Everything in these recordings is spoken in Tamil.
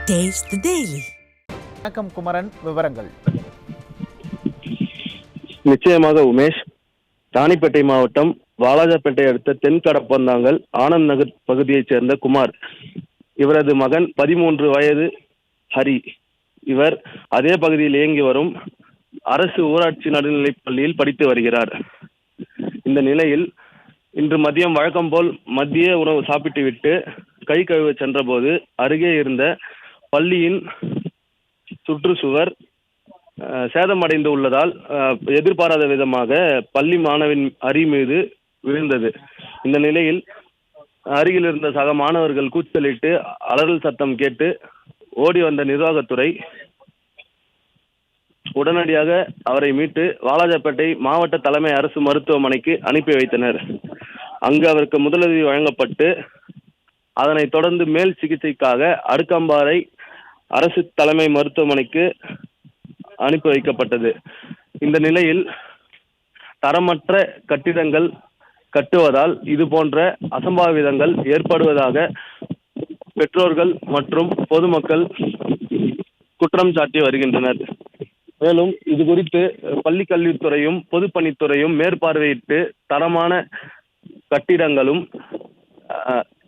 Taste the Daily. வணக்கம் குமரன், விவரங்கள். நிச்சயமாக உமேஷ். ராணிப்பேட்டை மாவட்டம் வாலாஜாப்பேட்டை அடுத்த தென்கடப்பந்தாங்கல் ஆனந்த் நகர் பகுதியைச் சேர்ந்த குமார். இவரது மகன் 13 வயது ஹரி. இவர் அதே பகுதியில் இயங்கி வரும் அரசு ஊராட்சி நடுநிலைப் பள்ளியில் படித்து வருகிறார். இந்த நிலையில் இன்று மதியம் வழக்கம் போல் மதிய உணவு சாப்பிட்டுவிட்டு கை கழுவ சென்றபோது அருகே இருந்த பள்ளியின் சுற்றுச்சுவர் சேதமடைந்து உள்ளதால் எதிர்பாராத விதமாக பள்ளி மாணவன் ஹரி மீது விழுந்தது. இந்த நிலையில் அருகில் இருந்த சக மாணவர்கள் கூச்சலிட்டு அலறல் சத்தம் கேட்டு ஓடி வந்த நிர்வாகத்துறை உடனடியாக அவரை மீட்டு வாலாஜாப்பேட்டை மாவட்ட தலைமை அரசு மருத்துவமனைக்கு அனுப்பி வைத்தனர். அங்கு அவருக்கு முதலுதவி வழங்கப்பட்டு அதனைத் தொடர்ந்து மேல் சிகிச்சைக்காக அடுக்கம்பாறை அரசு தலைமை மருத்துவமனைக்கு அனுப்பி வைக்கப்பட்டது. இந்த நிலையில் தரமற்ற கட்டிடங்கள் கட்டுவதால் இது போன்ற அசம்பாவிதங்கள் ஏற்படுவதாக பெற்றோர்கள் மற்றும் பொதுமக்கள் குற்றம் சாட்டி வருகின்றனர். மேலும் இது குறித்து பள்ளி கல்வித்துறையும் பொதுப்பணித்துறையும் மேற்பார்வையிட்டு தரமான கட்டிடங்களும்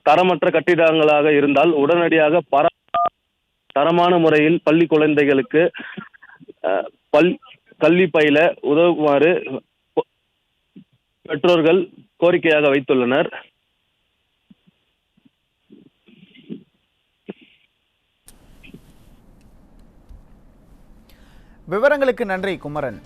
தரமற்ற கட்டிடங்களாக இருந்தால் உடனடியாக தரமான முறையில் பள்ளி குழந்தைகளுக்கு கல்வி பயில உதவுமாறு பெற்றோர்கள் கோரிக்கையாக வைத்துள்ளனர். விவரங்களுக்கு நன்றி குமரன்.